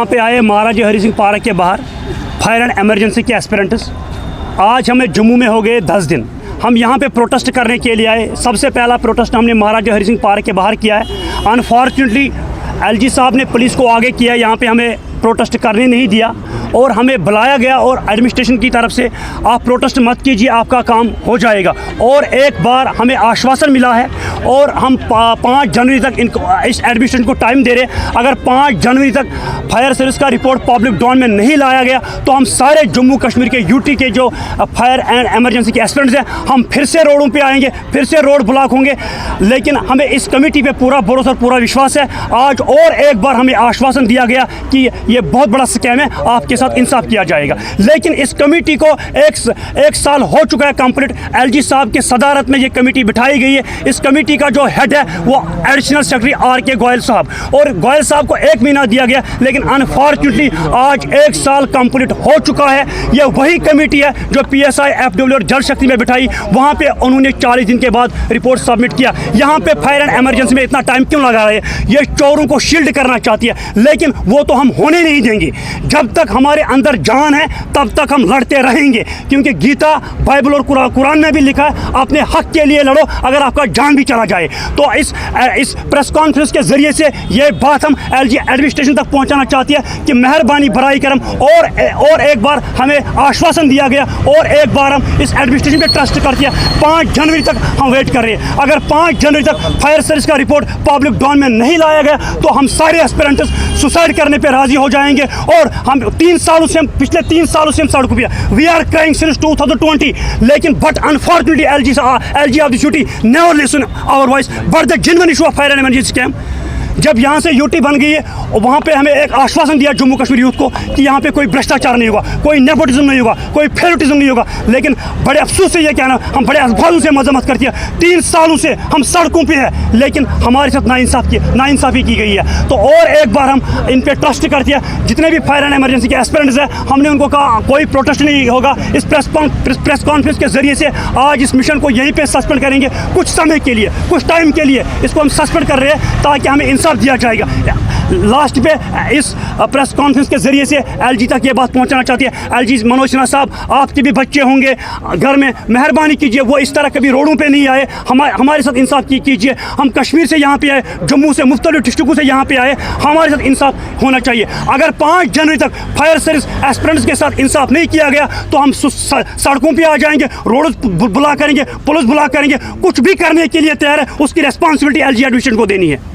यहाँ पे आए महाराजा हरि सिंह पार्क के बाहर फायर एंड एमरजेंसी के एस्पिरेंट्स। आज हमें जम्मू में हो गए 10 दिन। हम यहाँ पे प्रोटेस्ट करने के लिए आए। सबसे पहला प्रोटेस्ट हमने महाराजा हरि सिंह पार्क के बाहर किया है। अनफॉर्चुनेटली एलजी साहब ने पुलिस को आगे किया, यहाँ पे हमें प्रोटेस्ट करने नहीं दिया और हमें बुलाया गया और एडमिनिस्ट्रेशन की तरफ से आप प्रोटेस्ट मत कीजिए, आपका काम हो जाएगा। और एक बार हमें आश्वासन मिला है और हम 5 जनवरी तक इनको इस एडमिनिस्ट्रेशन को टाइम दे रहे हैं। अगर 5 जनवरी तक फायर सर्विस का रिपोर्ट पब्लिक डोमेन में नहीं लाया गया तो हम सारे जम्मू कश्मीर के यूटी के जो फायर एंड एमरजेंसी के एस्पिरेंट्स हैं, हम फिर से रोडों पे आएंगे, फिर से रोड ब्लॉक होंगे। लेकिन हमें इस कमेटी पे पूरा भरोसा और पूरा विश्वास है। आज और एक बार हमें आश्वासन दिया गया कि ये बहुत बड़ा स्कैम है, आपके साथ इंसाफ किया जाएगा। लेकिन इस कमेटी को एक साल हो चुका है कंप्लीट। एलजी साहब के सदारत में ये कमेटी बिठाई गई है। इस कमेटी का जो हेड है वो एडिशनल सेक्रेटरी RK गोयल साहब, और गोयल साहब को 1 महीना दिया गया। लेकिन अनफॉर्चुनेटली आज 1 साल कंप्लीट हो चुका है। ये वही कमेटी है जो PSI FW और जल शक्ति में बिठाई, वहाँ पे उन्होंने 40 दिन के बाद रिपोर्ट सबमिट किया। यहाँ पे फायर एंड एमरजेंसी में इतना टाइम क्यों लगा रहे हैं? ये चोरों को शील्ड करना चाहती है, लेकिन वो तो हम होने नहीं देंगे। जब तक हमारे अंदर जान है तब तक हम लड़ते रहेंगे, क्योंकि गीता, बाइबल और कुरान में भी लिखा है अपने हक के लिए लड़ो, अगर आपका जान भी चला जाए। तो इस प्रेस कॉन्फ्रेंस के जरिए से ये बात हम LG एडमिनिस्ट्रेशन तक पहुंचाना चाहती है कि मेहरबानी बराई करम और एक बार हमें आश्वासन दिया गया और एक बार हम इस एडमिनिस्ट्रेशन पे ट्रस्ट करते हैं। 5 जनवरी तक हम वेट कर रहे हैं। अगर 5 जनवरी तक फायर सर्विस का रिपोर्ट पब्लिक डोमेन में नहीं लाया गया तो हम सारे एस्पिरेंट्स सुसाइड करने पर राजी हो जाएंगे। और हम पिछले 3 सालों से हम सड़कों पे वी आर क्राइंग सिंस 2020। लेकिन but unfortunately LG of the city never listen our voice but the genuine issue of fire and emergency scam. जब यहाँ से यूटी बन गई है और वहाँ पे हमें एक आश्वासन दिया जम्मू कश्मीर यूथ को कि यहाँ पे कोई भ्रष्टाचार नहीं होगा, कोई नेपोटिज्म नहीं होगा, कोई फेवरेटिज्म नहीं होगा। लेकिन बड़े अफसोस से ये कहना, हम बड़े अल्फाजों से मजम्मत करती है, 3 सालों से हम सड़कों पे हैं, लेकिन हमारे साथ नाइंसाफ़ी की गई है। तो और एक बार हम इन पर ट्रस्ट करती है। जितने भी फायर एंड एमरजेंसी के एस्पिरेंट्स हैं, हमने उनको कहा कोई प्रोटेस्ट नहीं होगा। इस प्रेस कॉन्फ्रेंस के जरिए से आज इस मिशन को यहीं पर सस्पेंड करेंगे कुछ समय के लिए, कुछ टाइम के लिए इसको हम सस्पेंड कर रहे हैं ताकि हमें इंसाफ दिया जाएगा। लास्ट पे इस प्रेस कॉन्फ्रेंस के जरिए से LG तक ये बात पहुंचाना चाहती है। LG मनोज सिन्हा साहब, आपके भी बच्चे होंगे घर में, मेहरबानी कीजिए वो इस तरह कभी रोडों पे नहीं आए, हमारे साथ इंसाफ कीजिए। हम कश्मीर से यहाँ पे आए, जम्मू से, मुख्तलिफ डिस्ट्रिक्टों से यहाँ पे आए, हमारे साथ इंसाफ होना चाहिए। अगर 5 जनवरी तक फायर सर्विस एस्पिरेंट्स के साथ इंसाफ नहीं किया गया तो हम सड़कों पर आ जाएंगे, रोड बुला करेंगे, पुलिस बुला करेंगे, कुछ भी करने के लिए तैयार है। उसकी रिस्पॉन्सिबिलिटी LG एडमिनिस्ट्रेशन को देनी है।